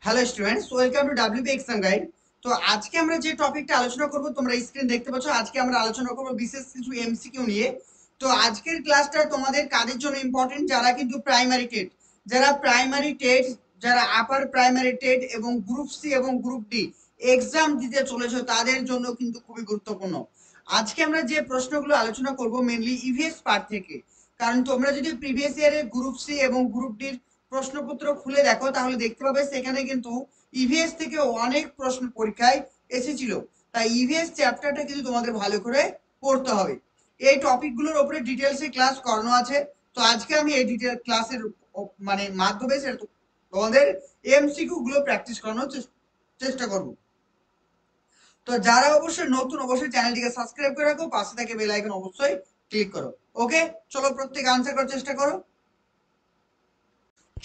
Hello students, welcome to WB exam guide. তো আজকে আমরা যে টপিকটা আলোচনা করব, তোমরা স্ক্রিন দেখতে পাচ্ছ। আজকে আমরা আলোচনা করব বিশেষ কিছু এমসিকিউ নিয়ে। তো আজকের ক্লাসটা তোমাদের কাদের জন্য ইম্পর্টেন্ট? যারা কিন্তু প্রাইমারি টেট, যারা প্রাইমারি টেট, যারা আপার প্রাইমারি টেট এবং গ্রুপ সি এবং গ্রুপ ডি এক্সাম দিতে চলেছে, তাদের জন্য কিন্তু খুবই গুরুত্বপূর্ণ। আজকে আমরা যে প্রশ্নগুলো আলোচনা করব মেনলি ইভিএস পার্ট থেকে। কারণ তোমরা যদি প্রিভিয়াস ইয়ারের গ্রুপ সি এবং গ্রুপ ডির প্রশ্নপত্র খুলে দেখো, তাহলে দেখতে পাবে সেখানে কিন্তু ইভিএস থেকে অনেক প্রশ্ন পরীক্ষায় এসেছিল। তাই ইভিএস চ্যাপ্টারটা কিন্তু তোমাদের ভালো করে পড়তে হবে। এই টপিকগুলোর উপরে ডিটেলসে ক্লাস করানো আছে। তো আজকে আমি এই ডিটেল ক্লাসের মাধ্যমে তোমাদের এমসিকিউ গুলো প্র্যাকটিস করানোর চেষ্টা করব। তো যারা অবশ্যই নতুন, অবশ্যই চ্যানেলটিকে সাবস্ক্রাইব করে রাখো, পাশে থেকে বেল আইকন অবশ্যই ক্লিক করো। ওকে, চলো প্রত্যেক আনসার করার চেষ্টা করো।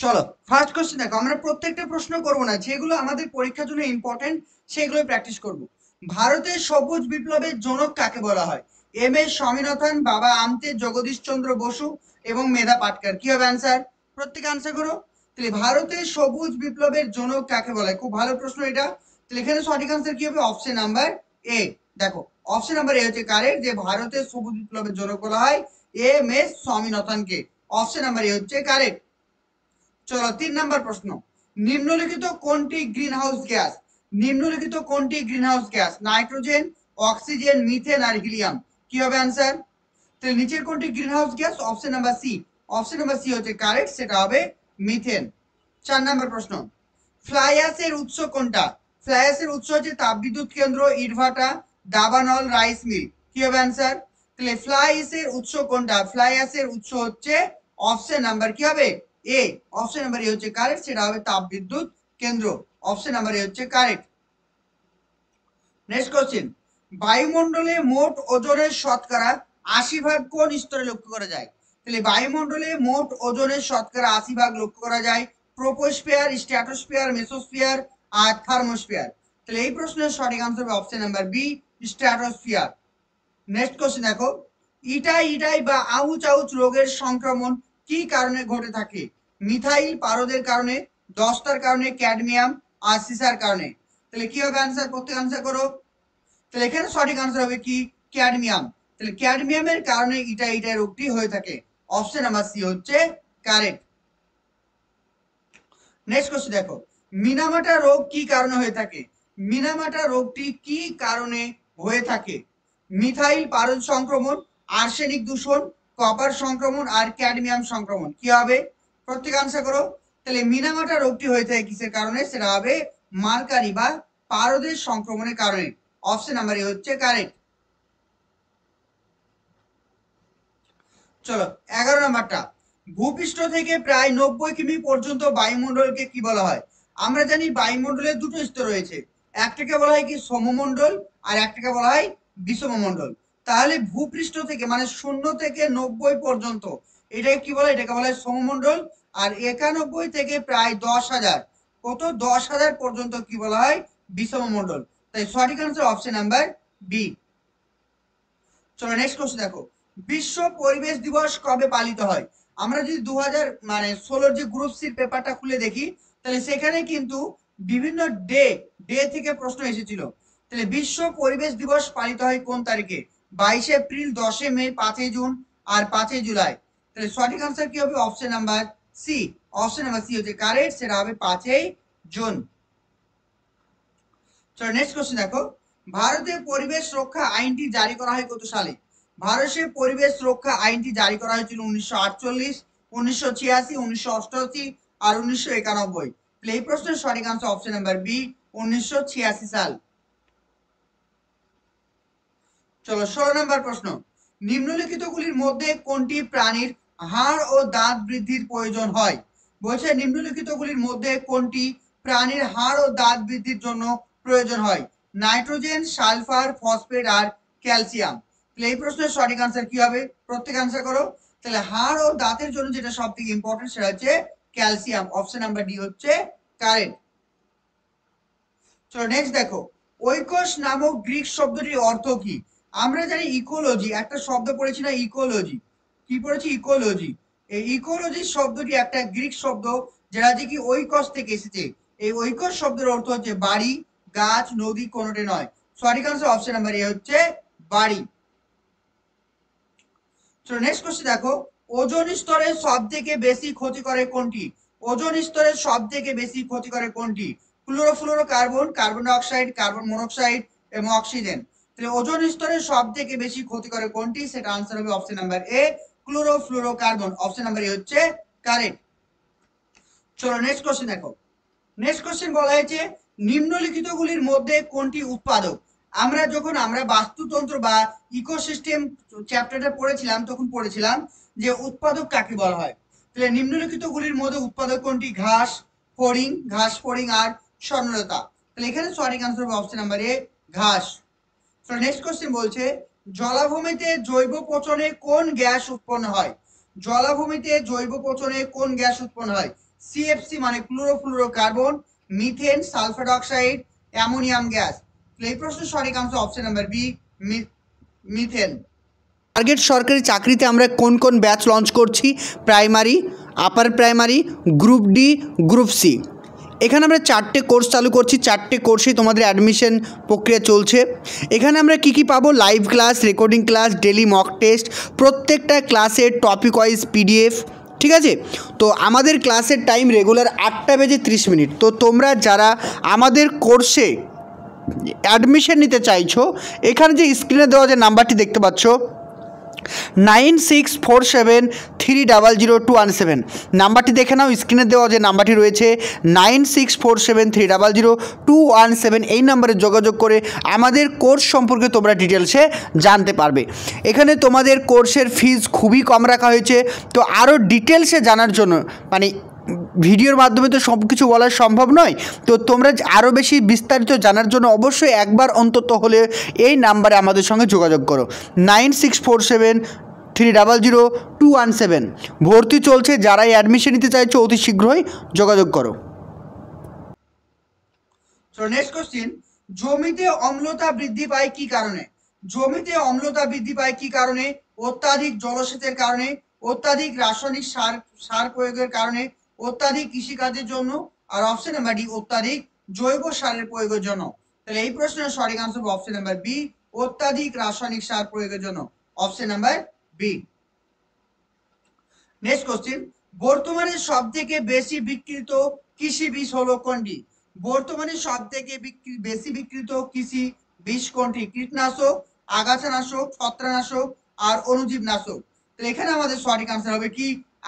চলো ফার্স্ট কোশ্চেন দেখো, আমরা প্রত্যেকটা প্রশ্ন করব না, যেগুলো আমাদের পরীক্ষার জন্য ইম্পর্টেন্ট সেগুলো প্র্যাকটিস করব। ভারতের সবুজ বিপ্লবের জনক কাকে বলা হয়? এম এস স্বামীনাথন, বাবা আমতে, জগদীশ চন্দ্র বসু এবং মেধা পাটকার। কি হবে অ্যান্সার? প্রত্যেকে আনসার করো। তাহলে ভারতের সবুজ বিপ্লবের জনক কাকে বলা হয়? খুব ভালো প্রশ্ন এটা। তাহলে এখানে সঠিক আনসার কি হবে? অপশন নাম্বার এ। দেখো অপশন নাম্বার এ হচ্ছে কারেক্ট, যে ভারতের সবুজ বিপ্লবের জনক বলা হয় এম এস স্বামীনাথনকে। অপশন নাম্বার এ হচ্ছে কারেক্ট। চলো 3 নম্বর প্রশ্ন, নিম্নলিখিত কোনটি গ্রিনহাউস গ্যাস? নিম্নলিখিত কোনটি greenhouse gas? Nitrogen, oxygen, methane আর হিলিয়াম। কি হবে অ্যান্সার? তাহলে নিচের কোনটি greenhouse gas? Option number C. Option number C হচ্ছে কারেক্ট, সেটা হবে মিথেন। 4 নম্বর প্রশ্ন, ফ্লাই অ্যাশের উৎস কোনটা? ফ্লাই অ্যাশের উৎস হচ্ছে তাপবিদ্যুৎ কেন্দ্র, ইটভাটা, দাবানল, রাইস মিল। কি হবে অ্যান্সার? তাহলে ফ্লাই অ্যাশের উৎস কোনটা? ফ্লাই অ্যাশের উৎস হচ্ছে অপশন নাম্বার কি হবে? এ। অপশন নাম্বার এ হচ্ছে কারেক্ট, সেটা হবে তাপবিদ্যুৎ কেন্দ্র। অপশন নাম্বার এ হচ্ছে কারেক্ট। নেক্সট কোশ্চেন, বায়ুমণ্ডলে মোট ওজনের শতকরা 80% কোন স্তরে লক্ষ্য করা যায়? তাহলে বায়ুমণ্ডলে মোট ওজনের শতকরা 80% লক্ষ্য করা যায় ট্রোপোস্ফিয়ার, স্ট্র্যাটোস্ফিয়ার, মেসোস্ফিয়ার আর থার্মোস্ফিয়ার। তাহলে এই প্রশ্নের সঠিক আনসার হবে option number B, stratosphere. Next question দেখো, ইটাই ইটাই বা আউচ আউচ রোগের সংক্রমণ কি কারণে ঘটে থাকে? মিথাইল পারদের কারণে, দস্তার কারণে, ক্যাডমিয়াম আর সিসার কারণে। তাহলে কি হবে অ্যান্সার? প্রত্যেক আনসার করো। তাহলে এখানে সঠিক আনসার হবে কি? ক্যাডমিয়াম। তাহলে ক্যাডমিয়ামের কারণে ইটা ইটা রোগটি হয়ে থাকে। অপশন নাম্বার সি হচ্ছে কারেক্ট। নেক্সট কোশ্চেন দেখো, মিনামাটা রোগ কি কারণে হয়ে থাকে? মিনামাটা রোগটি কি কারণে হয়ে থাকে? মিথাইল পারদ সংক্রমণ, আর্সেনিক দূষণ, কপার সংক্রমণ আর ক্যাডমিয়াম সংক্রমণ। কি হবে? প্রত্যেক আনসার করো। তাহলে মিনামাটা রোগটি হয়ে থাকে কিসের কারণে? সেটা হবে মার্কারি বা পারদের সংক্রমণের কারণে। অপশন নাম্বার এ হচ্ছে কারেক্ট। চলো 11 নম্বরটা, ভূপৃষ্ঠ থেকে প্রায় 90 কিমি পর্যন্ত বায়ুমণ্ডলকে কি বলা হয়? আমরা জানি বায়ুমণ্ডলের দুটো স্তর রয়েছে, একটাকে বলা হয় কি সমমণ্ডল আর একটাকে বলা হয় বিষমমণ্ডল। তাহলে ভূপৃষ্ঠ থেকে মানে 0 থেকে 90 পর্যন্ত এটাকে কি বলে? এটাকে বলা হয় সমমণ্ডল। আর 91 থেকে প্রায় 10,000, কত 10,000 পর্যন্ত কি বলা হয়? বিষমমণ্ডল। তাই সঠিক আনসার অপশন নাম্বার বি। চলো নেক্সট কোশ্চেন দেখো, বিশ্ব পরিবেশ দিবস কবে পালিত হয়? আমরা যদি 2016 যে গ্রুপ সির পেপারটা খুলে দেখি, তাহলে সেখানে কিন্তু বিভিন্ন ডে ডে থেকে প্রশ্ন এসেছিল। তাহলে বিশ্ব পরিবেশ দিবস পালিত হয় কোন তারিখে? 22 এপ্রিল, 10 মে, 5 জুন আর 5 জুলাই। তাহলে সঠিক আনসার কি হবে? Option number C. Option number C হচ্ছে কারেক্ট, সেটা হবে 5 জুন। চলো নেক্সট কোশ্চেন দেখো, ভারতের পরিবেশ রক্ষা আইনটি জারি করা হয় কত সালে? ভারতের পরিবেশ রক্ষা আইনটি জারি করা হয়েছিল 1948, 1986, 1988 আর 1991। এই প্রশ্নের সঠিক আনসার অপশন নাম্বার বি, 1986 সাল। চলো 16 নম্বর প্রশ্ন, নিম্নলিখিতগুলির মধ্যে কোনটি প্রাণীর হাড় ও দাঁত বৃদ্ধির প্রয়োজন হয়? বলছে নিম্নলিখিতগুলির মধ্যে কোনটি প্রাণীর হাড় ও দাঁত বৃদ্ধির জন্য প্রয়োজন হয়? নাইট্রোজেন, সালফার, ফসফেট আর ক্যালসিয়াম। তাহলে এই প্রশ্নের সঠিক আনসার কি হবে? প্রত্যেক আনসার করো। তাহলে হাড় ও দাঁতের জন্য যেটা সব থেকে ইম্পর্টেন্ট সেটা হচ্ছে ক্যালসিয়াম। অপশন নাম্বার ডি হচ্ছে কারেক্ট। চলো নেক্সট দেখো, ঐকস নামক গ্রিক শব্দটির অর্থ কি? আমরা জানি ইকোলজি, একটা শব্দ পড়েছি না, ইকোলজি। কি পড়েছি? ইকোলজি। এই ইকোলজি শব্দটি একটা গ্রিক শব্দ, যেটা যে কি ঐকস থেকে এসেছে। এই ঐকস শব্দের অর্থ হচ্ছে বাড়ি, গাছ, নদী, কোনোটি নয়। সঠিক আনসার অপশন নাম্বার এ হচ্ছে বাড়ি। চলো নেক্সট কোশ্চেন দেখো, ওজোন স্তরের সব থেকে বেশি ক্ষতি করে কোনটি? ওজোন স্তরের সব থেকে বেশি ক্ষতি করে কোনটি? Chlorofluorocarbon, carbon die oxide, carbon monoxide এবং অক্সিজেন। তাহলে ওজোন স্তরের সব থেকে বেশি ক্ষতি করে কোনটি? সেটা আনসার হবে option number A, chlorofluorocarbon. Option number A হচ্ছে কারেক্ট। চলো নেক্সট কোশ্চেন দেখো, নেক্সট কোশ্চেন বলা হয়েছে নিম্নলিখিতগুলির মধ্যে কোনটি উৎপাদক? আমরা বাস্তুতন্ত্র বা ইকোসিস্টেম চ্যাপ্টারটা পড়েছিলাম, তখন পড়েছিলাম যে উৎপাদক কাকে বলা হয়। তাহলে নিম্নলিখিতগুলির মধ্যে উৎপাদক কোনটি? ঘাস ফড়িং আর স্বর্ণলতা। তাহলে এখানে সঠিক আনসার হবে অপশন নাম্বার এ, ঘাস। তো নেক্সট কোশ্চেন বলছে জলাভূমিতে জৈব পচনে কোন গ্যাস উৎপন্ন হয়? জলাভূমিতে জৈব পচনে কোন গ্যাস উৎপন্ন হয়? সিএফসি মানে chlorofluorocarbon, methane, sulphur dioxide, ammonium gas. এই প্রশ্নের সঠিক answer option number B, methane. Target সরকারি চাকরিতে আমরা কোন কোন ব্যাচ লঞ্চ করছি? Primary, upper primary, group D, group C. এখানে আমরা 4টে কোর্স চালু করছি, 4টে কোর্সেই তোমাদের অ্যাডমিশন প্রক্রিয়া চলছে। এখানে আমরা কি কি পাবো? Live class, recording class, daily mock test, প্রত্যেকটা ক্লাসের টপিক ওয়াইজ পিডিএফ। ঠিক আছে, তো আমাদের ক্লাসের টাইম রেগুলার 8:30। তো তোমরা যারা আমাদের কোর্সে অ্যাডমিশন নিতে চাইছো, এখানে যে স্ক্রিনে দেওয়া যে নাম্বারটি দেখতে পাচ্ছ 9647300217, নাম্বারটি দেখে নাও। স্ক্রিনে দেওয়া যে নাম্বারটি রয়েছে 9647300217, এই নাম্বারে যোগাযোগ করে আমাদের কোর্স সম্পর্কে তোমরা ডিটেলসে জানতে পারবে। এখানে তোমাদের কোর্সের ফিজ খুবই কম রাখা হয়েছে। তো আরও ডিটেলসে জানার জন্য, মানে ভিডিওর মাধ্যমে তো সব কিছু বলা সম্ভব নয়, তো তোমরা আরও বেশি বিস্তারিত জানার জন্য অবশ্যই একবার অন্তত হলে এই নাম্বারে আমাদের সঙ্গে যোগাযোগ করো, 9647300217। ভর্তি চলছে, যারাই অ্যাডমিশন নিতে চাইছো অতি শীঘ্রই যোগাযোগ করো। সো নেক্সট কোশ্চেন, জমিতে অম্লতা বৃদ্ধি পায় কি কারণে? জমিতে অম্লতা বৃদ্ধি পায় কি কারণে? অত্যাধিক জলসেচের কারণে, অত্যাধিক রাসায়নিক সার প্রয়োগের কারণে, অত্যাধিক কৃষিকাজের জন্য, আর অপশন নাম্বার ডি অত্যাধিক জৈব সারের প্রয়োগের জন্য। তাহলে এই প্রশ্নের সঠিক আনসার হবে অপশন নাম্বার বি, অত্যাধিক রাসায়নিক সার প্রয়োগের জন্য। Option number B. Next question, বর্তমানে সব থেকে বেশি বিক্রিত কৃষি বীজ হলো কোনটি? বর্তমানে সব থেকে বেশি বিক্রিত কৃষি বীজ কোনটি? কীটনাশক, আগাছানাশক, ছত্রাকনাশক আর অণুজীবনাশক। তো এখানে আমাদের সঠিক আনসার হবে কি?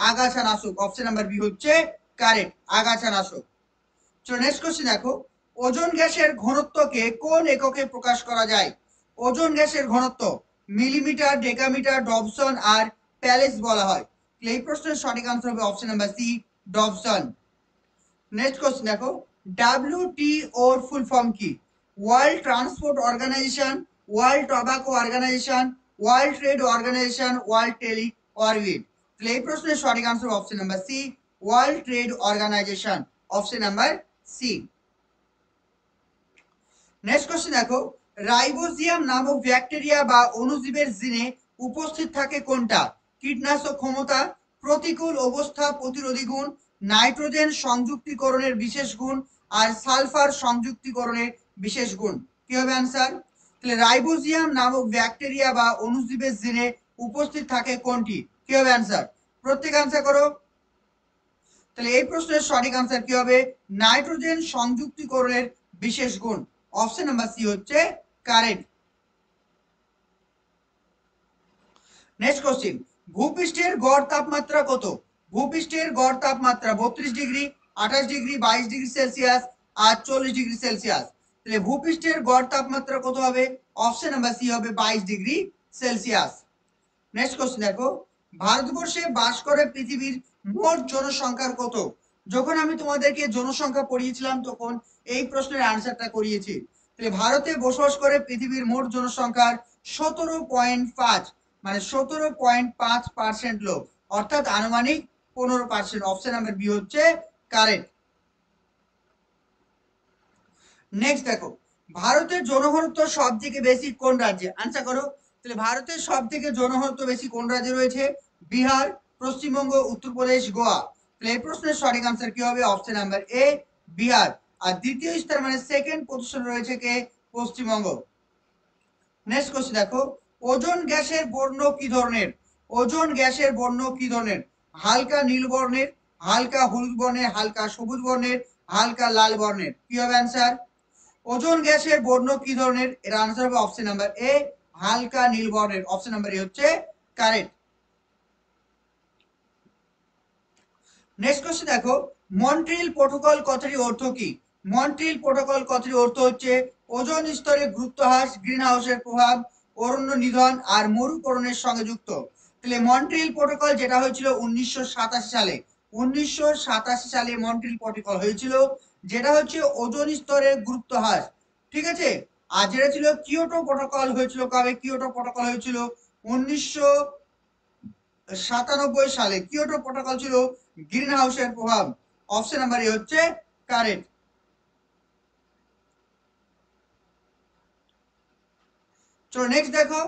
আগাছানাশক। অপশন নাম্বার বি হচ্ছে কারেক্ট, আগাছানাশক। চলো নেক্সট কোশ্চেন দেখো, ওজোন গ্যাসের ঘনত্বকে কোন এককে প্রকাশ করা যায়? ওজোন গ্যাসের ঘনত্ব মিলিমিটার, ডেকামিটার, ডবসন আর প্যালেস বলা হয়। এই প্রশ্নের সঠিক আনসার হবে option number C, dobson. Next question দেখো, WTO এর ফুল ফর্ম কি? World transport organisation, world tobacco organisation, world trade organisation, world tele orbit. তাহলে এই প্রশ্নের সঠিক answer option number C, world trade organisation. Option number C. Next question দেখো, রাইবোজিয়াম নামক ব্যাকটেরিয়া বা অণুজীবের জিনে উপস্থিত থাকে কোনটা? কীটনাশক ক্ষমতা, প্রতিকূল অবস্থা প্রতিরোধী গুণ, নাইট্রোজেন সংযুক্তিকরণের বিশেষ গুণ আর সালফার সংযুক্তিকরণের বিশেষ গুণ। কি হবে অ্যান্সার? তাহলে রাইবোজিয়াম নামক ব্যাকটেরিয়া বা অণুজীবের জিনে উপস্থিত থাকে কোনটি? কি হবে অ্যান্সার? প্রত্যেক অ্যান্সার করো। তাহলে এই প্রশ্নের সঠিক আনসার কি হবে? নাইট্রোজেন সংযুক্তিকরণের বিশেষ গুণ। অপশন নাম্বার সি হচ্ছে কারেক্ট। নেক্সট কোশ্চেন, ভূপৃষ্ঠের গড় তাপমাত্রা কত? ভূপৃষ্ঠের গড় তাপমাত্রা 32 ডিগ্রি, 28 ডিগ্রি, 22 ডিগ্রি সেলসিয়াস আর 40 ডিগ্রি সেলসিয়াস। তাহলে ভূপৃষ্ঠের গড় তাপমাত্রা কত হবে? অপশন নাম্বার সি হবে 22 ডিগ্রি সেলসিয়াস। নেক্সট কোশ্চেন দেখো, ভারতবর্ষে বাস করে পৃথিবীর মোট জনসংখ্যার কত? যখন আমি তোমাদেরকে জনসংখ্যা পড়িয়েছিলাম তখন এই প্রশ্নের আনসারটা করিয়েছি। তাহলে ভারতে বসবাস করে পৃথিবীর মোট জনসংখ্যার 17.5, মানে 17.5% লোক, অর্থাৎ আনুমানিক 15%। অপশন নাম্বার বি হচ্ছে কারেক্ট। নেক্সট দেখো, ভারতের জনঘনত্ব সব থেকে বেশি কোন রাজ্যে? আনসার করো। তাহলে ভারতের সব থেকে জনঘনত্ব বেশি কোন রাজ্যে রয়েছে? বিহার, পশ্চিমবঙ্গ, উত্তরপ্রদেশ, গোয়া। তাহলে এই প্রশ্নের সঠিক আনসার কি হবে? Option number A, Bihar. আর দ্বিতীয় স্থান মানে সেকেন্ড পজিশনে রয়েছে কে? পশ্চিমবঙ্গ। নেক্সট কোশ্চেন দেখো, ওজোন গ্যাসের বর্ণ কি ধরনের? ওজোন গ্যাসের বর্ণ কি ধরনের? হালকা নীল বর্ণের, হালকা হলুদ বর্ণের, হালকা সবুজ বর্ণের, হালকা লাল বর্ণের। কি হবে অ্যান্সার? ওজোন গ্যাসের বর্ণ কি ধরনের? এর আনসার হবে অপশন নাম্বার এ, হালকা নীল বর্ণের। অপশন নাম্বার এ হচ্ছে কারেক্ট। নেক্সট কোশ্চেন দেখো, মন্ট্রিল প্রোটোকল কথাটির অর্থ কি? মন্ট্রিল প্রোটোকল কথাটির অর্থ হচ্ছে ওজোন স্তরে গুরুত্ব হ্রাস, গ্রিন হাউসের প্রভাব, অরণ্য নিধন আর মরুকরণের সঙ্গে যুক্ত। তাহলে মন্ট্রিল প্রোটোকল যেটা হয়েছিল 1987 সালে, 1987 সালে মন্ট্রিল প্রোটোকল হয়েছিল, যেটা হচ্ছে ওজোন স্তরের গুরুত্ব হ্রাস। ঠিক আছে। আর যেটা ছিল কিয়োটো প্রোটোকল হয়েছিল কবে? কিয়োটো প্রোটোকল হয়েছিল 1997 সালে। কিয়োটো প্রোটোকল ছিল গ্রিন হাউসের প্রভাব। অপশন নাম্বার এ হচ্ছে কারেক্ট। চলো নেক্সট দেখো,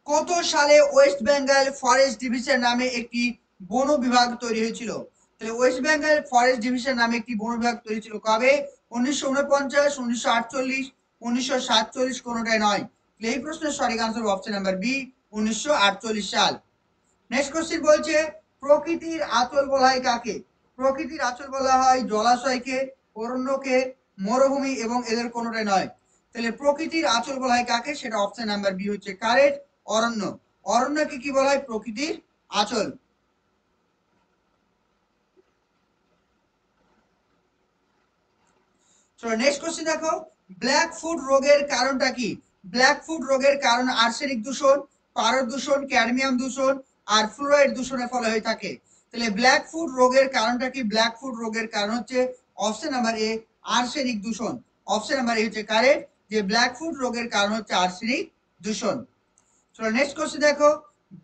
কত সালে ওয়েস্ট বেঙ্গল ফরেস্ট ডিভিশন নামে একটি বন বিভাগ তৈরি হয়েছিল? তাহলে ওয়েস্ট বেঙ্গল ফরেস্ট ডিভিশন নামে একটি বন বিভাগ তৈরি ছিল কবে? 1949, 1948, 1947, কোনোটাই নয়। তাহলে এই প্রশ্নের সঠিক আনসার অপশন নাম্বার বি, 1948 সাল। নেক্সট কোশ্চেন বলছে, প্রকৃতির আঁচল বলা হয় কাকে? প্রকৃতির আঁচল বলা হয় জলাশয়কে, অরণ্যকে, মরুভূমি এবং এদের কোনোটাই নয়। তাহলে প্রকৃতির আঁচল বলা হয় কাকে? সেটা অপশন নাম্বার বি হচ্ছে কারেক্ট, অরণ্য। অরণ্যকে কি বলা হয়? প্রকৃতির আঁচল। চলো নেক্সট কোশ্চেন দেখো, ব্ল্যাক ফুট রোগের কারণটা কি? ব্ল্যাক ফুট রোগের কারণ আর্সেনিক দূষণ, পারদ দূষণ, ক্যাডমিয়াম দূষণ আর ফ্লুরাইড দূষণের ফলে হয়ে থাকে। তাহলে ব্ল্যাক ফুট রোগের কারণটা কি? ব্ল্যাক ফুট রোগের কারণ হচ্ছে অপশন নাম্বার এ, আর্সেনিক দূষণ। অপশন নাম্বার এ হচ্ছে কারেক্ট, যে ব্ল্যাক ফুট রোগের কারণ হচ্ছে আর্সেনিক দূষণ। চলো নেক্সট কোশ্চেন দেখো,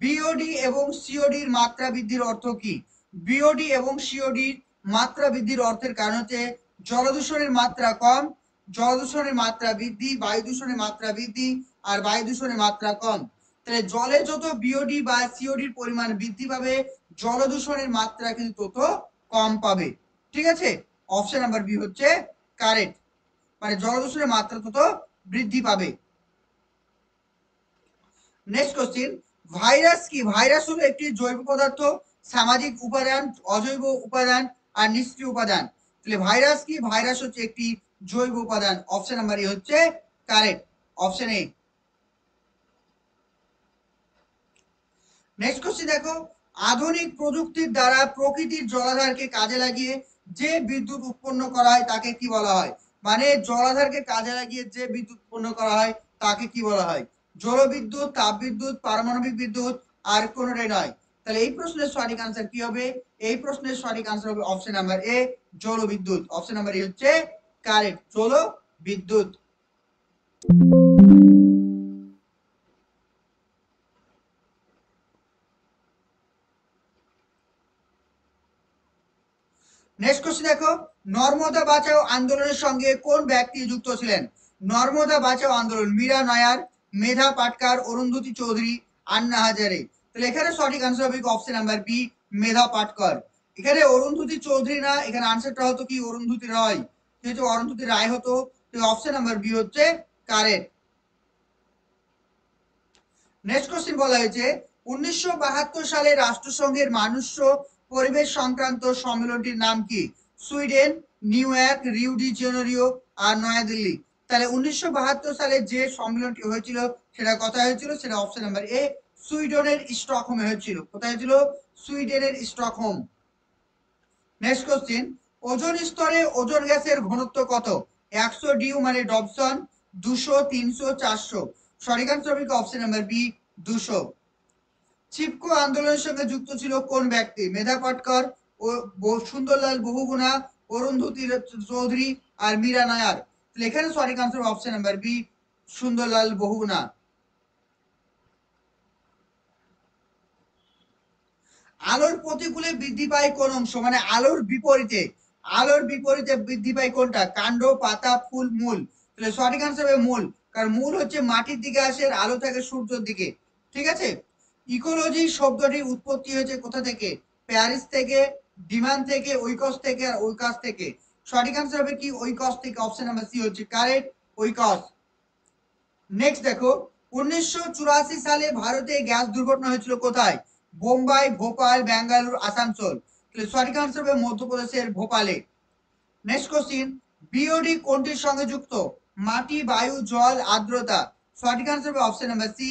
বিওডি এবং সিওডির মাত্রা বৃদ্ধির অর্থ কি? বিওডি এবং সিওডির মাত্রা বৃদ্ধির অর্থের কারণ হচ্ছে জলদূষণের মাত্রা কম, জলদূষণের মাত্রা বৃদ্ধি, বায়ু দূষণের মাত্রা বৃদ্ধি আর বায়ু দূষণের মাত্রা কম। তাহলে জলে যত বিওডি বা সিওডির পরিমাণ বৃদ্ধি পাবে, জলদূষণের মাত্রা কিন্তু তত কম পাবে। ঠিক আছে। অপশন নাম্বার বি হচ্ছে কারেক্ট, মানে জলদূষণের মাত্রা তত বৃদ্ধি পাবে। নেক্সট কোশ্চেন, ভাইরাস কি? ভাইরাস হলো একটি জৈব পদার্থ, সামাজিক উপাদান, অজৈব উপাদান আর নিষ্ক্রিয় উপাদান। তাহলে ভাইরাস কি? ভাইরাস হচ্ছে একটি জৈব উপাদান। অপশন নাম্বার এ হচ্ছে correct, option A. Next question দেখো, আধুনিক প্রযুক্তির দ্বারা প্রকৃতির জলাধারকে কাজে লাগিয়ে যে বিদ্যুৎ উৎপন্ন করা হয় তাকে কি বলা হয়? মানে জলাধারকে কাজে লাগিয়ে যে বিদ্যুৎ উৎপন্ন করা হয় তাকে কি বলা হয়? জলবিদ্যুৎ, তাপবিদ্যুৎ, পারমাণবিক বিদ্যুৎ আর কোনোটাই নয়। তাহলে এই প্রশ্নের সঠিক আনসার কি হবে? এই প্রশ্নের সঠিক আনসার হবে অপশন নাম্বার এ, জলবিদ্যুৎ। অপশন নাম্বার এ হচ্ছে কারেক্ট, জলবিদ্যুৎ। নেক্সট কোশ্চেন দেখো, নর্মদা বাঁচাও আন্দোলনের সঙ্গে কোন ব্যক্তি যুক্ত ছিলেন? নর্মদা বাঁচাও আন্দোলন, মীরা নায়ার, মেধা পাটকার, অরুন্ধতী চৌধুরী, আন্না হাজারে। তাহলে এখানে সঠিক আনসার হবে অপশন নাম্বার বি, মেধা পাটকর। এখানে অরুন্ধতী চৌধুরী না, এখানে আনসারটা হতো কি অরুন্ধতী রায়, যেহেতু অরুন্ধতী রায় হতো, অপশন নাম্বার বি হচ্ছে কারেক্ট। নেক্সট কোশ্চেন বলা হয়েছে, 1972 সালে রাষ্ট্রসংঘের মানুষ পরিবেশ সংক্রান্ত সম্মেলনটির নাম কি? Sweden, New York, Rio de Janeiro আর নয়াদিল্লি। তাহলে 1972 সালে যে সম্মেলনটি হয়েছিল সেটা কোথায় হয়েছিল? সেটা অপশন নাম্বার এ, সুইডেনের স্টকহোমে হয়েছিল। কোথায় হয়েছিল? সুইডেনের স্টকহোম। নেক্সট কোশ্চেন, ওজোন স্তরে ওজোন গ্যাসের ঘনত্ব কত? 100 ডিউ মানে ডবসন, 200, 300, 400। সঠিক আনসার হবে অপশন নাম্বার বি, 200। চিপকো আন্দোলনের সঙ্গে যুক্ত ছিল কোন ব্যক্তি? মেধা পাটকর, সুন্দরলাল বহুগুণা, অরুন্ধতী চৌধুরী আর মীরা নায়ার। তাহলে এখানে সঠিক answer option number B, Sunderlal Bahuguna. আলোর প্রতিকূলে বৃদ্ধি পায় কোন অংশ? মানে আলোর বিপরীতে, আলোর বিপরীতে বৃদ্ধি পায় কোনটা? কাণ্ড, পাতা, ফুল, মূল। তাহলে সঠিক আনসার হবে মূল, কারণ মূল হচ্ছে মাটির দিকে আসে, আর আলো থাকে সূর্যের দিকে। ঠিক আছে। ইকোলজি শব্দটির উৎপত্তি হয়েছে কোথা থেকে? প্যারিস থেকে, ডিমান থেকে, ঐকস থেকে আর ঐকাস থেকে। সঠিক আনসার হবে কি ওইকস থেকে, অপশন নাম্বার সি হচ্ছে কারেক্ট, ওইকস। নেক্সট দেখো 1984 সালে ভারতে গ্যাস দুর্ঘটনা হয়েছিল কোথায়? বোম্বাই, ভোপাল, বেঙ্গালুরু, আসানসোল। তাহলে সঠিক আনসার হবে মধ্যপ্রদেশের ভোপালে। নেক্সট কোশ্চিন, বিওডি কোনটির সঙ্গে যুক্ত? মাটি, বায়ু, জল, আর্দ্রতা। সঠিক আনসার হবে অপশন নাম্বার সি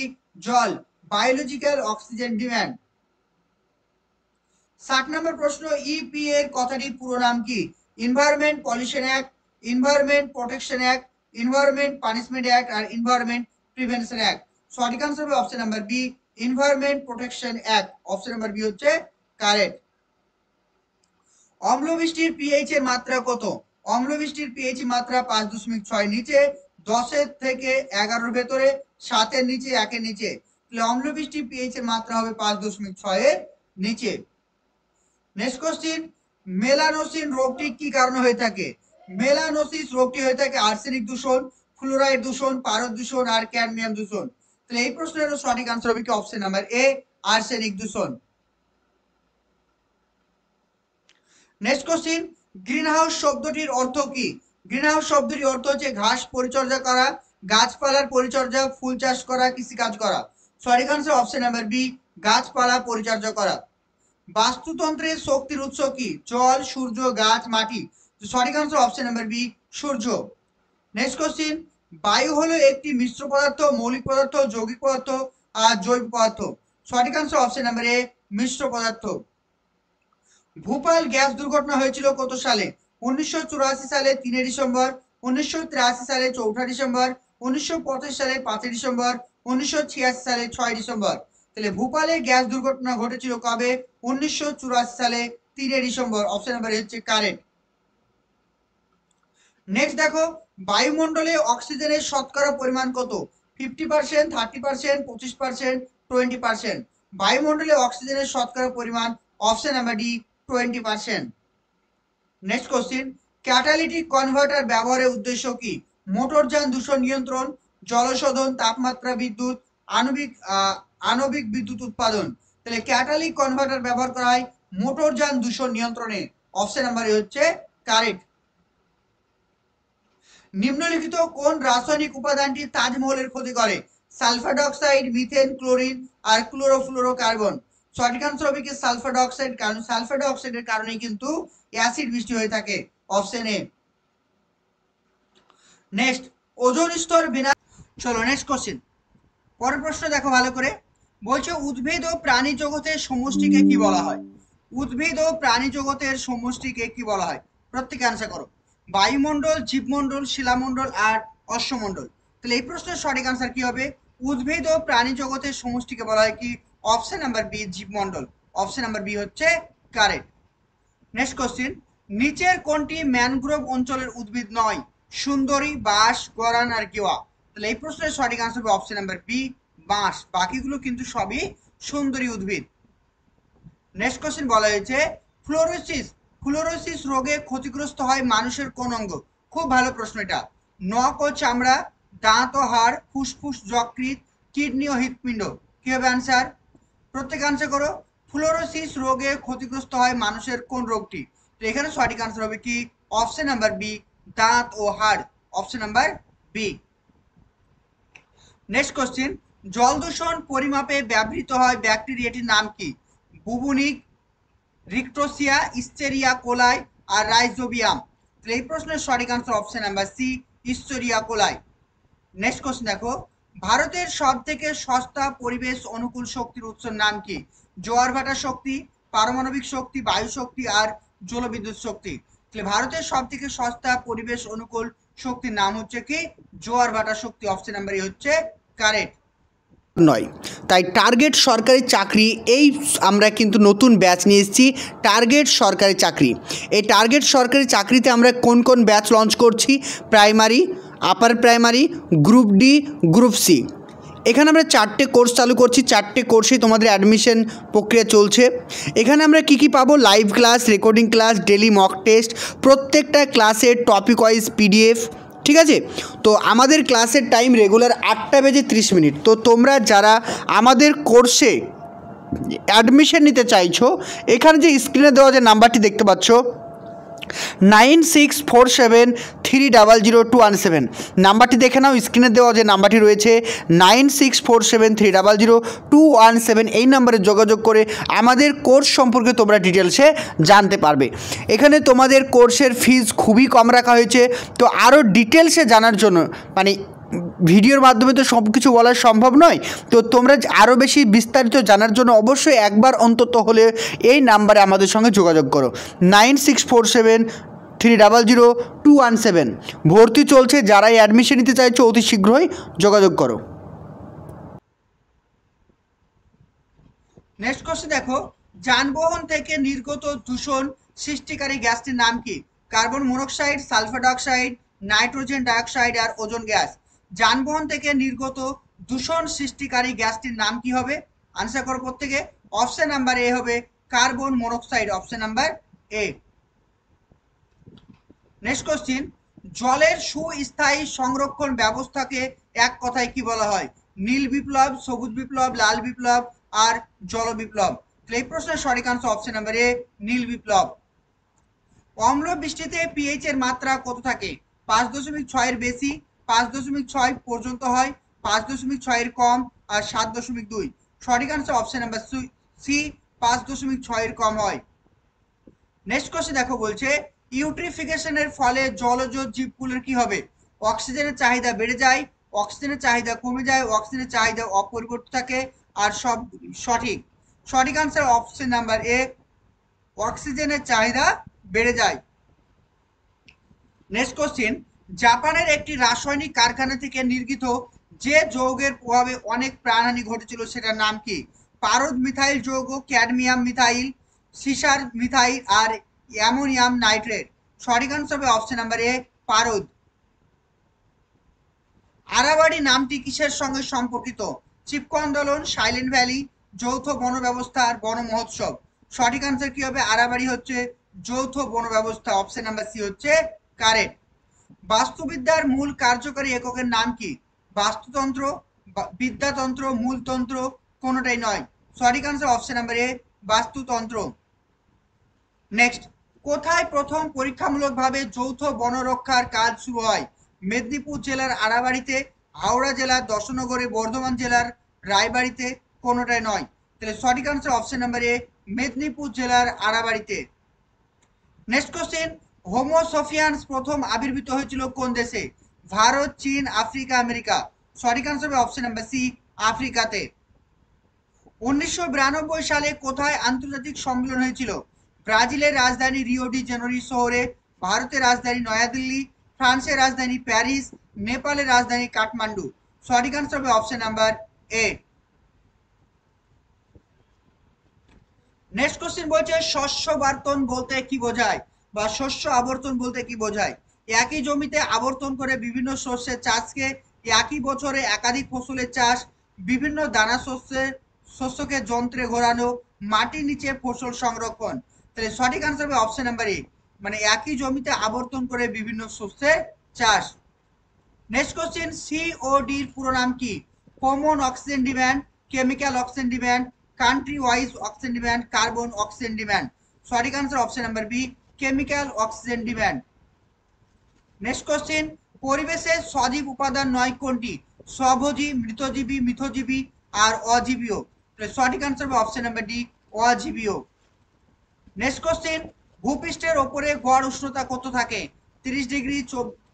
জল, বায়োলজিক্যাল অক্সিজেন ডিমান্ড। 60 নম্বর প্রশ্ন, ইপি এর কথাটির পুরো নাম কি? Environment pollution act, environment protection act, environment punishment act আর এনভায়রনমেন্ট প্রিভেনশন অ্যাক্ট। সঠিক আনসার হবে option number B environment protection act, option number B হচ্ছে কারেক্ট। অম্ল বৃষ্টির পিএইচ এর মাত্রা কত? অম্ল বৃষ্টির পিএইচ মাত্রা 5.6 নিচে, 10 থেকে 11 ভেতরে, 7 এর নিচে, 1 এর নিচে। তাহলে অম্ল বৃষ্টির পিএইচ এর মাত্রা হবে 5.6 এর নিচে। নেক্সট কোশ্চিন, মেলানোসিস রোগটি কি কারণে হয়ে থাকে? মেলানোসিস রোগটি হয়ে থাকে আর্সেনিক দূষণ, ফ্লোরাইড দূষণ, পারদ দূষণ আর ক্যাডমিয়াম দূষণ। তাহলে এই প্রশ্নের সঠিক আনসার হবে কি অপশন নাম্বার এ আর্সেনিক দূষণ। নেক্সট কোশ্চিন, গ্রিনহাউস শব্দটির অর্থ কি? গ্রিনহাউস শব্দটির অর্থ হচ্ছে ঘাস পরিচর্যা করা, গাছপালার পরিচর্যা, ফুল চাষ করা, কৃষিকাজ করা। সঠিক আনসার অপশন নাম্বার বি গাছপালা পরিচর্যা করা। বাস্তুতন্ত্রের শক্তির উৎস কি? জল, সূর্য, গাছ, মাটি। সঠিক আনসার অপশন নাম্বার বি সূর্য। নেক্সট কোশ্চিন, বায়ু হলো একটি মিশ্র পদার্থ, মৌলিক পদার্থ, যৌগিক পদার্থ আর জৈব পদার্থ। সঠিক আনসার অপশন নাম্বার এ মিশ্র পদার্থ। ভোপাল গ্যাস দুর্ঘটনা হয়েছিল কত সালে? 1984 সালে 3 ডিসেম্বর, 1983 সালে 4 ডিসেম্বর, 1985 সালে 5 ডিসেম্বর, 1986 সালে 6 ডিসেম্বর। তাহলে ভোপালে গ্যাস দুর্ঘটনা ঘটেছিল কবে? 1984 সালে 3 ডিসেম্বর, অপশন নাম্বার হচ্ছে কারেক্ট। নেক্সট দেখো, বায়ুমণ্ডলে অক্সিজেনের শতকরা পরিমাণ কত? 50%, 30%, 25%, 20%। বায়ুমণ্ডলে অক্সিজেনের শতকরা পরিমাণ option number D 20%। Next question, catalytic converter ব্যবহারের উদ্দেশ্য কি? মোটরযান দূষণ নিয়ন্ত্রণ, জলশোধন, তাপমাত্রা বিদ্যুৎ, আণবিক বিদ্যুৎ উৎপাদন। তাহলে ক্যাটালিটিক কনভার্টার ব্যবহার করা হয় মোটরযান দূষণ নিয়ন্ত্রণে, অপশন নাম্বার এ হচ্ছে কারেক্ট। নিম্নলিখিত কোন রাসায়নিক উপাদানটি তাজমহলের ক্ষতি করে? সালফার ডাইঅক্সাইড, মিথেন, ক্লোরিন আর ক্লোরোফ্লোরোকার্বন। সঠিক আনসার হবে কি সালফার ডাইঅক্সাইড, কারণ সালফার ডাইঅক্সাইডের কারণেই কিন্তু অ্যাসিড বৃষ্টি হয়ে থাকে, অপশন এ। নেক্সট, ওজোন স্তর বিনা। চলো নেক্সট কোশ্চেন, পরের প্রশ্ন দেখো ভালো করে। বলছে উদ্ভিদ ও প্রাণী জগতের সমষ্টিকে কি বলা হয়? উদ্ভিদ ও প্রাণী জগতের সমষ্টিকে কি বলা হয়? প্রত্যেকে আনসার করো। বায়ুমণ্ডল, জীবমণ্ডল, শিলামণ্ডল আর অশ্বমণ্ডল। তাহলে এই প্রশ্নের সঠিক আনসার কি হবে? উদ্ভিদ ও প্রাণী জগতের সমষ্টিকে বলা হয় কি অপশন নাম্বার বি জীবমণ্ডল, অপশন নাম্বার বি হচ্ছে কারেক্ট। নেক্সট কোশ্চেন, নিচের কোনটি ম্যানগ্রোভ অঞ্চলের উদ্ভিদ নয়? সুন্দরী, বাঁশ, গরান আর গেওয়া। তাহলে এই প্রশ্নের সঠিক আনসার হবে অপশন নাম্বার বি বাঁশ, বাকিগুলো কিন্তু সবই সুন্দরী উদ্ভিদ। নেক্সট কোশ্চেন বলা হয়েছে ফ্লোরোসিস, ফ্লোরোসিস রোগে ক্ষতিগ্রস্ত হয় মানুষের কোন অঙ্গ? খুব ভালো প্রশ্ন এটা। নখ ও চামড়া, দাঁত ও হাড়, ফুসফুস, যকৃৎ, কিডনি ও হৃৎপিণ্ড। কি হবে আনসার? প্রত্যেক আনসার করো। ফ্লোরোসিস রোগে ক্ষতিগ্রস্ত হয় মানুষের কোন রোগটি? তো এখানে সঠিক আনসার হবে কি অপশন নাম্বার বি দাঁত ও হাড়, option number B. Next question, জল দূষণ পরিমাপে ব্যবহৃত হয় ব্যাকটেরিয়াটির নাম কি? বুবুনিক, রিক্টোসিয়া, ইস্টেরিয়া কোলাই আর রাইজোবিয়াম। তাহলে এই প্রশ্নের সঠিক answer option number C escherichia coli. Next question দেখো, ভারতের সব থেকে সস্তা পরিবেশ অনুকূল শক্তির উৎসের নাম কি? জোয়ার ভাটা শক্তি, পারমাণবিক শক্তি, বায়ু শক্তি আর জলবিদ্যুৎ শক্তি। তাহলে ভারতের সব থেকে সস্তা পরিবেশ অনুকূল শক্তির নাম হচ্ছে কি জোয়ার ভাটা শক্তি, অপশন নাম্বার এ হচ্ছে কারেক্ট। নয়, তাই টার্গেট সরকারি চাকরি, এই আমরা কিন্তু নতুন ব্যাচ নিয়ে এসেছি টার্গেট সরকারি চাকরি। এই টার্গেট সরকারি চাকরিতে আমরা কোন কোন ব্যাচ লঞ্চ করছি? Primary, upper primary, group D, group C. এখানে আমরা 4টে কোর্স চালু করছি, 4টে কোর্সেই তোমাদের অ্যাডমিশন প্রক্রিয়া চলছে। এখানে আমরা কি পাবো? Live class, recording class, daily mock test, প্রত্যেকটা ক্লাসের টপিক ওয়াইজ পিডিএফ, ঠিক আছে? তো আমাদের ক্লাসের টাইম রেগুলার 8:30। তো তোমরা যারা আমাদের কোর্সে অ্যাডমিশন নিতে চাইছো, এখানে যে স্ক্রিনে দেওয়া যে নাম্বারটি দেখতে পাচ্ছ, 9647300217। নাম্বারটি দেখে নাও, স্ক্রিনে দেওয়া যে নাম্বারটি রয়েছে 9647300217, এই নাম্বারে যোগাযোগ করে আমাদের কোর্স সম্পর্কে তোমরা ডিটেলসে জানতে পারবে। এখানে তোমাদের কোর্সের ফিজ খুবই কম রাখা হয়েছে। তো আরও ডিটেলসে জানার জন্য, মানে ভিডিওর মাধ্যমে তো সব কিছু বলা সম্ভব নয়, তো তোমরা আরও বেশি বিস্তারিত জানার জন্য অবশ্যই একবার অন্তত হলে এই নাম্বারে আমাদের সঙ্গে যোগাযোগ করো, 9647300217। ভর্তি চলছে, যারাই অ্যাডমিশন নিতে চাইছো অতি শীঘ্রই যোগাযোগ করো। নেক্সট কোশ্চেন দেখো, যানবাহন থেকে নির্গত দূষণ সৃষ্টিকারী গ্যাসটির নাম কি? Carbon monoxide, sulphur dioxide, nitrogen dioxide আর ওজোন গ্যাস। যানবাহন থেকে নির্গত দূষণ সৃষ্টিকারী গ্যাসটির নাম কি হবে? আনসার করো প্রত্যেকে। অপশন নাম্বার এ হবে কার্বন মনোক্সাইড, অপশন নাম্বার এ। নেক্সট কোশ্চেন, জলের সুস্থায়ী সংরক্ষণ ব্যবস্থাকে এক কথায় কি বলা হয়? নীল বিপ্লব, সবুজ বিপ্লব, লাল বিপ্লব আর জল বিপ্লব। এই প্রশ্নের সঠিক আনসার অপশন নাম্বার এ, নীল বিপ্লব। অম্ল বৃষ্টিতে পিএইচ এর মাত্রা কত থাকে? 5.6 এর বেশি, 5.6 পর্যন্ত হয়, 5.6 এর কম আর 7.2। সঠিক আনসার অপশন নাম্বার সি, 5.6 এর কম হয়। নেক্সট কোশ্চেন দেখো, বলছে ইউট্রিফিকেশনের ফলে জলজ জীবগুলোর কি হবে? অক্সিজেনের চাহিদা বেড়ে যায়, অক্সিজেনের চাহিদা কমে যায়, অক্সিজেনের চাহিদা অপরিবর্তিত থাকে আর সব সঠিক। সঠিক আনসার অপশন নাম্বার এ, অক্সিজেনের চাহিদা বেড়ে যায়। নেক্সট কোশ্চেন, জাপানের একটি রাসায়নিক কারখানা থেকে নির্গত যে যৌগের প্রভাবে অনেক প্রাণহানি ঘটেছিল সেটার নাম কি? পারদ মিথাইল যৌগ, ক্যাডমিয়াম মিথাইল, সিসার মিথাইল আর অ্যামোনিয়াম নাইট্রেট। সঠিক আনসার হবে অপশন নাম্বার এ, পারদ। আরাবাড়ি নামটি কিসের সঙ্গে সম্পর্কিত? চিপকো আন্দোলন, সাইলেন্ট ভ্যালি, যৌথ বন ব্যবস্থা আর বন মহোৎসব। সঠিক আনসার কি হবে? আরাবাড়ি হচ্ছে যৌথ বন ব্যবস্থা, অপশন নাম্বার সি হচ্ছে কারেক্ট। বাস্তুবিদ্যার মূল কার্যকরী এককের নাম কি? বাস্তুতন্ত্র, বিদ্যাতন্ত্র, মূলতন্ত্র, কোনোটাই নয়। সঠিক আনসার অপশন নাম্বার এ, বাস্তুতন্ত্র। নেক্সট, কোথায় প্রথম পরীক্ষামূলকভাবে যৌথ বনরক্ষার কাজ শুরু হয়? মেদিনীপুর জেলার আড়াবাড়িতে, হাওড়া জেলার দশনগরে, বর্ধমান জেলার রায়বাড়িতে, কোনোটাই নয়। তাহলে সঠিক আনসার অপশন নাম্বার এ, মেদিনীপুর জেলার আড়াবাড়িতে। নেক্সট কোশ্চেন, হোমো সাপিয়েন্স প্রথম আবির্ভূত হয়েছিল কোন দেশে? ভারত, চীন, আফ্রিকা, আমেরিকা। সঠিক আনসার হবে অপশন নাম্বার সি, আফ্রিকাতে। 1992 সালে কোথায় আন্তর্জাতিক সম্মেলন হয়েছিল? ব্রাজিলের রাজধানী রিও ডি জেনেরো শহরে, ভারতের রাজধানী নয়াদিল্লি, ফ্রান্সের রাজধানী প্যারিস, নেপালের রাজধানী কাঠমান্ডু। সঠিক আনসার হবে অপশন নাম্বার এ। নেক্সট কোশ্চেন বলছে শস্য আবর্তন বলতে কি বোঝায়, বা শস্য আবর্তন বলতে কি বোঝায়? একই জমিতে আবর্তন করে বিভিন্ন শস্যের চাষকে, একই বছরে একাধিক ফসলের চাষ, বিভিন্ন দানা শস্যকে যন্ত্রে ঘোরানো, মাটির নিচে ফসল সংরক্ষণ। তাহলে সঠিক আনসার হবে অপশন নাম্বার এ, মানে একই জমিতে আবর্তন করে বিভিন্ন শস্যের চাষ। নেক্সট কোশ্চেন, সিওডি এর পুরো নাম কি? Common oxygen demand, chemical oxygen demand, country wise oxygen demand, carbon oxygen demand. সঠিক answer option number B, chemical oxygen demand. Next question, পরিবেশের সজীব উপাদান নয় কোনটি? স্বভোজী, মৃতজীবী, মিথজীবী আর অজীবীয়। সঠিক আনসার হবে অপশন নাম্বার ডি, অজীবীয়। নেক্সট কোশ্চেন, ভূপৃষ্ঠের ওপরে গড় উষ্ণতা কত থাকে? 30 ডিগ্রি,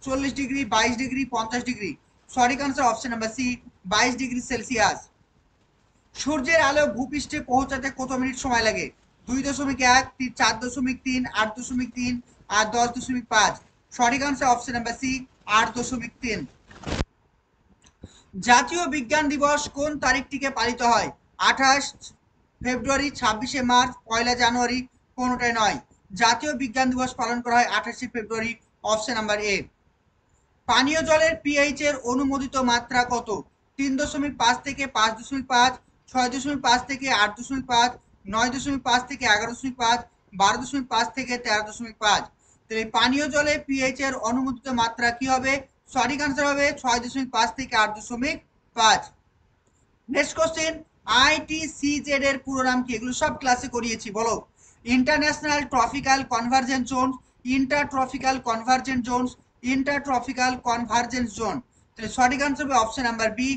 40 ডিগ্রি, 22 ডিগ্রি, 50 ডিগ্রি। সঠিক answer option number C, 22 degree Celsius. সূর্যের আলো ভূপৃষ্ঠে পৌঁছাতে কত মিনিট সময় লাগে? 2.1, 4.3, 8.3 আর 10.5। সঠিক আনসার অপশন নাম্বার সি, 8.3। জাতীয় বিজ্ঞান দিবস কোন তারিখটিকে পালিত হয়? 28 ফেব্রুয়ারি, 26 মার্চ, 1 জানুয়ারি, কোনোটাই নয়। জাতীয় বিজ্ঞান দিবস পালন করা হয় 28 ফেব্রুয়ারি, অপশন নাম্বার এ। পানীয় জলের পিএইচ এর অনুমোদিত মাত্রা কত? 3.5 থেকে 5.5, 6.5 থেকে 8.5, 9.5 থেকে 11.5, 12.5 থেকে 13.5। তাহলে পানীয় জলে পিএইচ এর অনুমোদিত মাত্রা কি হবে? সঠিক আনসার হবে 6.5 থেকে 8.5। নেক্সট কোশ্চেন, আইটিসিজেড এর পুরো নাম কি? এগুলো সব ক্লাসে করিয়েছি, বলো। International tropical convergence zone, intertropical convergent zones, intertropical convergence zone. তাহলে সঠিক আনসার হবে option number B,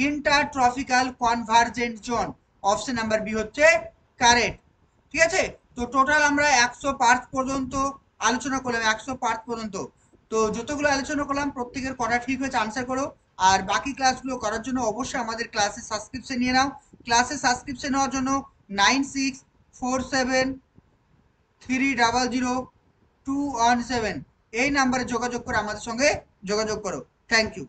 intertropical convergent zone. Option number B হচ্ছে কারেক্ট। ঠিক আছে, তো টোটাল আমরা 100 পার্ট পর্যন্ত আলোচনা করলাম, 100 পার্ট পর্যন্ত। তো যতগুলো আলোচনা করলাম প্রত্যেকের কটা ঠিক হয়েছে আনসার করো। আর বাকি ক্লাসগুলো করার জন্য অবশ্যই আমাদের ক্লাসে সাবস্ক্রিপশন নিয়ে নাও। ক্লাসে সাবস্ক্রিপশন নেওয়ার জন্য 9647300217 এই নাম্বারে যোগাযোগ করে আমাদের সঙ্গে যোগাযোগ করো। Thank you.